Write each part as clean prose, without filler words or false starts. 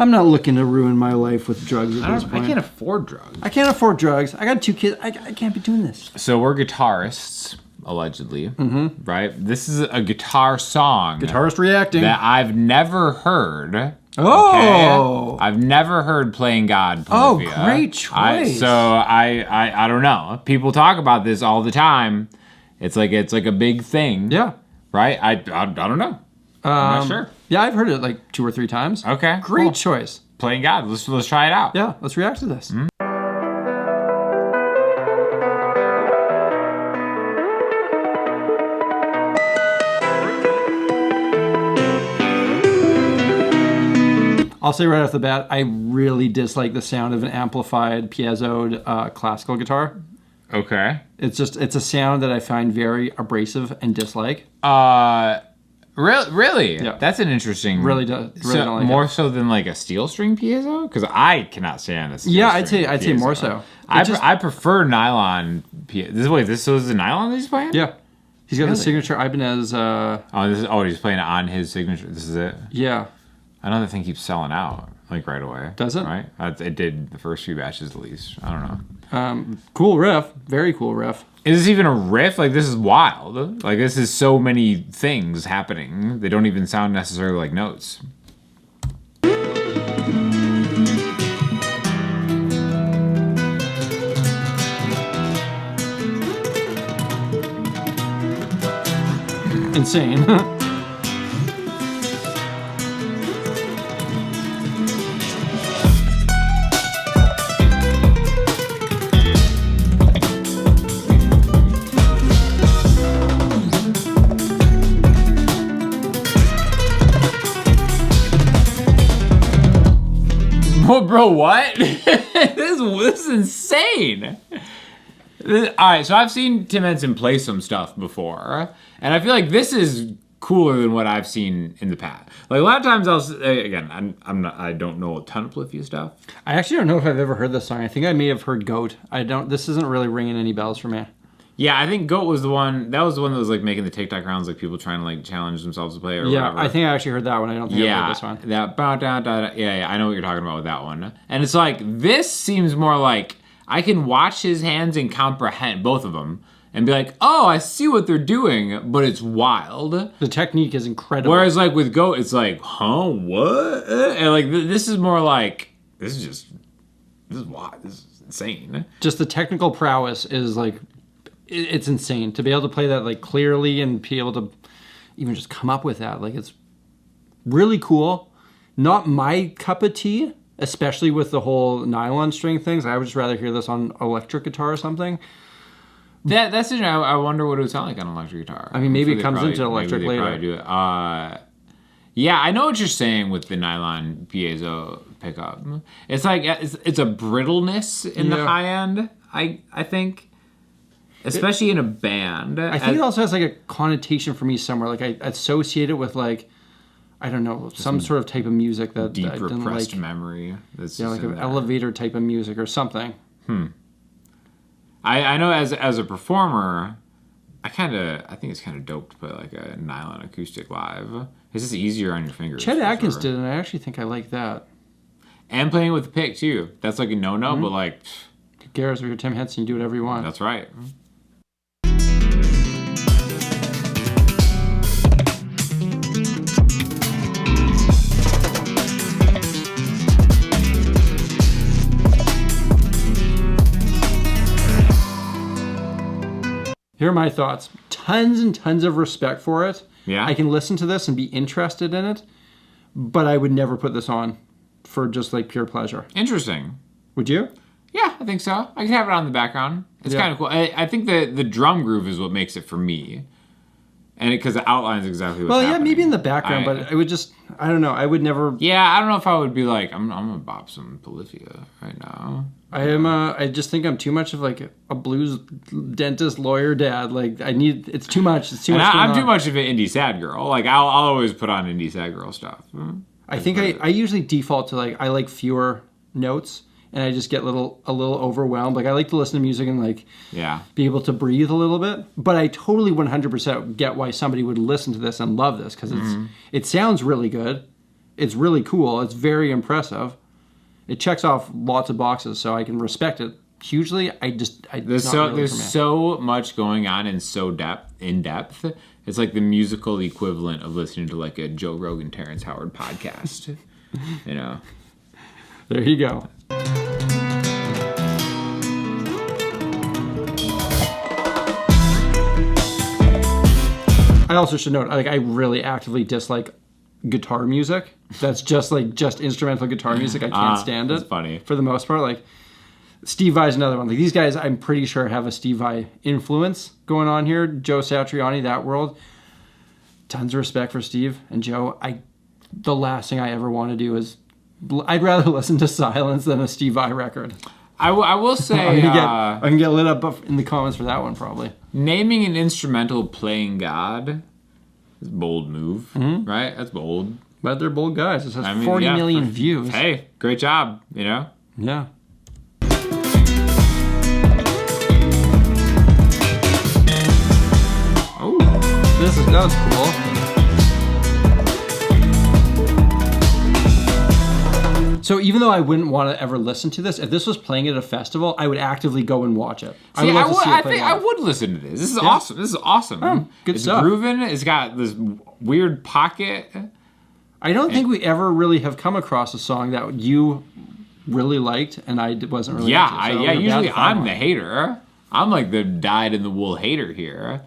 I'm not looking to ruin my life with drugs at this point. I can't afford drugs. I can't afford drugs. I got 2 kids. I can't be doing this. So we're guitarists, allegedly, right? This is a guitar song. Guitarist reacting. That I've never heard. Oh. Okay? I've never heard Playing God, Polyphia. Oh, great choice. I don't know. People talk about this all the time. It's like a big thing. Yeah. Right? I don't know. I'm not sure. Yeah, I've heard it like 2 or 3 times. Okay. Great choice. Playing God. Let's try it out. Yeah, let's react to this. I'll say right off the bat, I really dislike the sound of an amplified piezoed classical guitar. Okay. It's a sound that I find very abrasive and dislike. Really? Yeah. That's an interesting. Really don't like more it. So than like a steel string piezo, because I cannot stand a steel Yeah, string I'd say more so. I prefer nylon. This is the nylon that he's playing. Yeah, he's got the signature Ibanez. He's playing it on his signature. This is it. Yeah. I know the thing keeps selling out like right away. Does it? Right. It did the first few batches at least. I don't know. Cool riff. Very cool riff. Is this even a riff? Like, this is wild. Like, this is so many things happening. They don't even sound necessarily like notes. Insane. Bro, what? this is insane. All right, so I've seen Tim Henson play some stuff before, and I feel like this is cooler than what I've seen in the past. Like, a lot of times I don't know a ton of Polyphia stuff. I actually don't know if I've ever heard this song. I think I may have heard Goat. This isn't really ringing any bells for me. Yeah, I think Goat was the one. That was the one that was like making the TikTok rounds, like people trying to like challenge themselves to play or whatever. I think I actually heard that one. I don't think I heard this one. Yeah, I know what you're talking about with that one. And it's like, this seems more like I can watch his hands and comprehend both of them and be like, oh, I see what they're doing, but it's wild. The technique is incredible. Whereas like with Goat, it's like, huh, what? And like this is more like, this is wild. This is insane. Just the technical prowess is like, it's insane to be able to play that like clearly and be able to even just come up with that. Like, it's really cool. Not my cup of tea, especially with the whole nylon string things. I would just rather hear this on electric guitar or something. That's it. I wonder what it would sound like on an electric guitar. I mean, maybe it comes into electric later. Probably do it. Yeah, I know what you're saying with the nylon piezo pickup. It's like it's a brittleness in the high end. I think. Especially in a band. I think it also has like a connotation for me somewhere. Like, I associate it with like, I don't know, some sort of type of music that deep I didn't repressed like. Memory. That's like an elevator type of music or something. I know as a performer, I think it's kind of dope to play like a nylon acoustic live. It's just easier on your fingers. Chet Atkins did, and I actually think I like that. And playing with the pick too. That's like a no-no, but like, who cares if you're Tim Henson? You do whatever you want. That's right. Here are my thoughts. Tons and tons of respect for it. Yeah. I can listen to this and be interested in it, but I would never put this on for just like pure pleasure. Interesting. Would you? Yeah, I think so. I can have it on in the background. It's kind of cool. I think the drum groove is what makes it for me. And because it outlines exactly what's happening. Maybe in the background, but it would just, I don't know. I would never. Yeah, I don't know if I would be like, I'm going to bop some Polyphia right now. I just think I'm too much of like a blues dentist lawyer dad. Like, it's too much. It's too much. I'm too much of an indie sad girl. Like, I'll always put on indie sad girl stuff. I think I usually default to like, I like fewer notes. And I just get a little overwhelmed. Like, I like to listen to music and like be able to breathe a little bit. But I totally 100% get why somebody would listen to this and love this, because it sounds really good. It's really cool. It's very impressive. It checks off lots of boxes, so I can respect it hugely. There's so much going on and in depth. It's like the musical equivalent of listening to like a Joe Rogan, Terrence Howard podcast. You know. There you go. I also should note, like, I really actively dislike guitar music. That's just instrumental guitar music. I can't stand it. That's funny. For the most part, like Steve Vai's another one. Like these guys, I'm pretty sure have a Steve Vai influence going on here. Joe Satriani, that world. Tons of respect for Steve and Joe. The last thing I ever want to do is, I'd rather listen to Silence than a Steve Vai record. I will say... I can get lit up in the comments for that one, probably. Naming an instrumental playing God is a bold move, right? That's bold. But they're bold guys. It has 40 million views. Hey, great job, you know? Yeah. Oh. That was cool. So even though I wouldn't want to ever listen to this, if this was playing at a festival, I would actively go and watch it. I would listen to this. This is awesome. This is awesome. Oh, good stuff. It's grooving. It's got this weird pocket. I don't think we ever really have come across a song that you really liked and I wasn't really into. Usually I'm the hater. I'm like the dyed-in-the-wool hater here.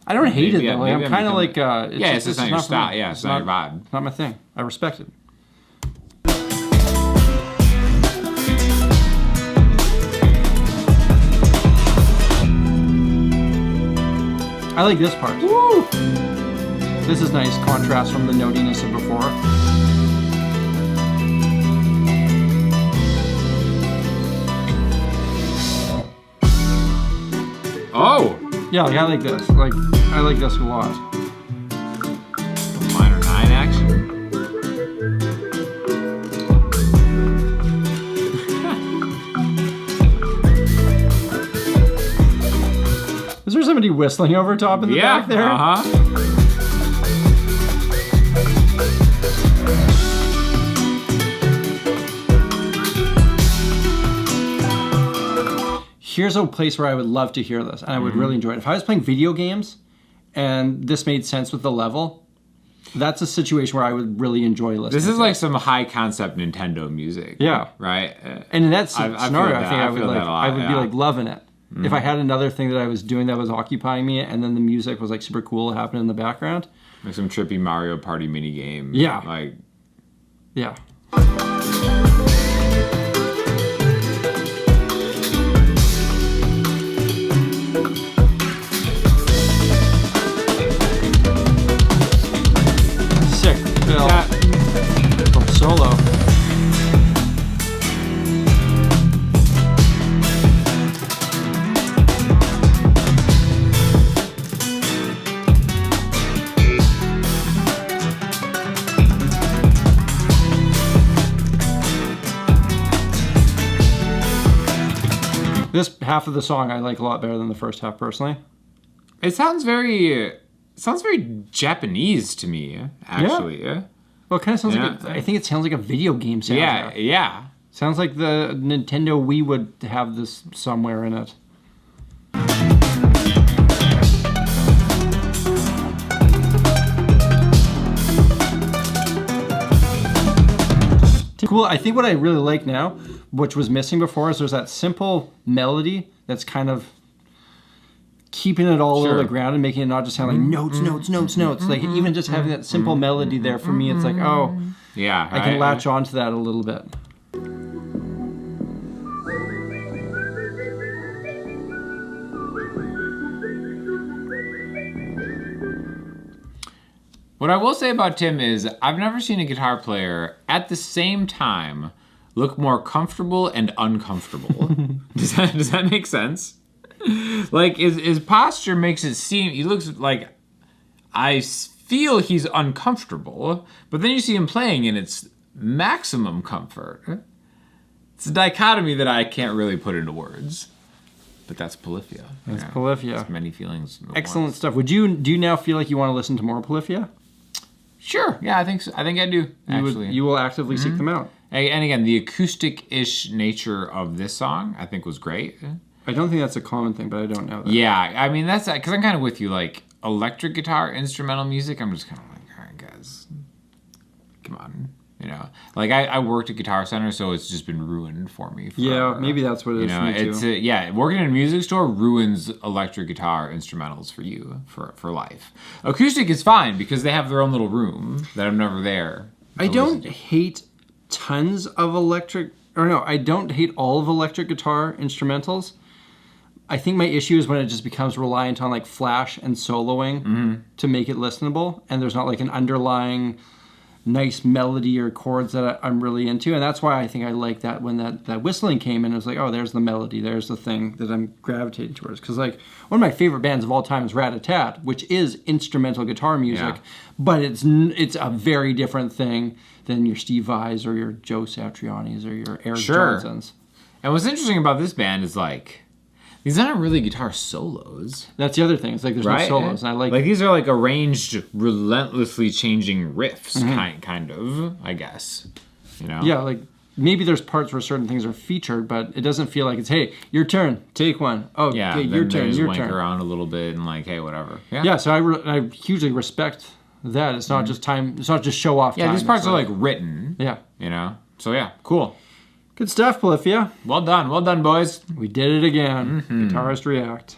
I don't hate it, though. I'm kind of like... it's just not your style. Yeah, it's not your vibe. It's not my thing. I respect it. I like this part. Woo! This is nice contrast from the notiness of before. Oh! Yeah, like, I like this. Like, I like this a lot. Minor 9 action. Is there somebody whistling over top in the back there? Here's a place where I would love to hear this, and I would really enjoy it. If I was playing video games and this made sense with the level, that's a situation where I would really enjoy listening. This is like some high concept Nintendo music. Yeah. Right? And in that scenario, I think I would be like loving it. Mm-hmm. If I had another thing that I was doing that was occupying me, and then the music was like super cool happening in the background. Like some trippy Mario Party mini game. Yeah. Like. Yeah. Sick. Phil. From Solo. This half of the song I like a lot better than the first half, personally. It sounds very Japanese to me, actually. Yeah. Well, it kind of sounds like I think it sounds like a video game soundtrack. Yeah. Sounds like the Nintendo Wii would have this somewhere in it. Cool. I think what I really like now, which was missing before, is there's that simple melody that's kind of keeping it all a little bit grounded, making it not just sound like notes. Like even just having that simple melody there for me, it's like, oh, yeah, I can latch onto that a little bit. What I will say about Tim is I've never seen a guitar player at the same time look more comfortable and uncomfortable. Does that make sense? Like his posture makes it seem he looks like I feel he's uncomfortable, but then you see him playing and it's maximum comfort. It's a dichotomy that I can't really put into words. But that's Polyphia. That's Polyphia. It's many feelings. Excellent stuff. Do you now feel like you want to listen to more Polyphia? Sure. Yeah, I think so. I think I do, actually. You will actively seek them out. And again, the acoustic-ish nature of this song, I think, was great. I don't think that's a common thing, but I don't know that. Yeah, I mean, that's because I'm kind of with you. Like, electric guitar, instrumental music, I'm just kind of like, all right, guys, come on. You know, like I worked at Guitar Center, so it's just been ruined for me. Yeah, maybe that's what it is. You know, it's working in a music store ruins electric guitar instrumentals for you for life. Acoustic is fine because they have their own little room that I'm never there. I don't hate tons of I don't hate all of electric guitar instrumentals. I think my issue is when it just becomes reliant on like flash and soloing to make it listenable, and there's not like an underlying nice melody or chords that I'm really into. And that's why I think I like that when that whistling came in, it was like, oh, there's the melody, there's the thing that I'm gravitating towards. Because like one of my favorite bands of all time is Rat-a-Tat, which is instrumental guitar music, but it's a very different thing than your Steve Vai's or your Joe Satriani's or your Eric Johnson's. And what's interesting about this band is like, these aren't really guitar solos. That's the other thing. It's like there's no solos. And I like these are like arranged, relentlessly changing riffs, kind of, I guess. You know? Yeah, like maybe there's parts where certain things are featured, but it doesn't feel like it's, hey, your turn, take one. Oh, yeah, okay, your turn, your wank turn. around a little bit and like, hey, whatever. Yeah, so I hugely respect that. It's not just time. It's not just show off time. Yeah, these parts are like written. Yeah. You know? So yeah, cool. Good stuff, Polyphia. Well done, boys. We did it again. Guitarist React.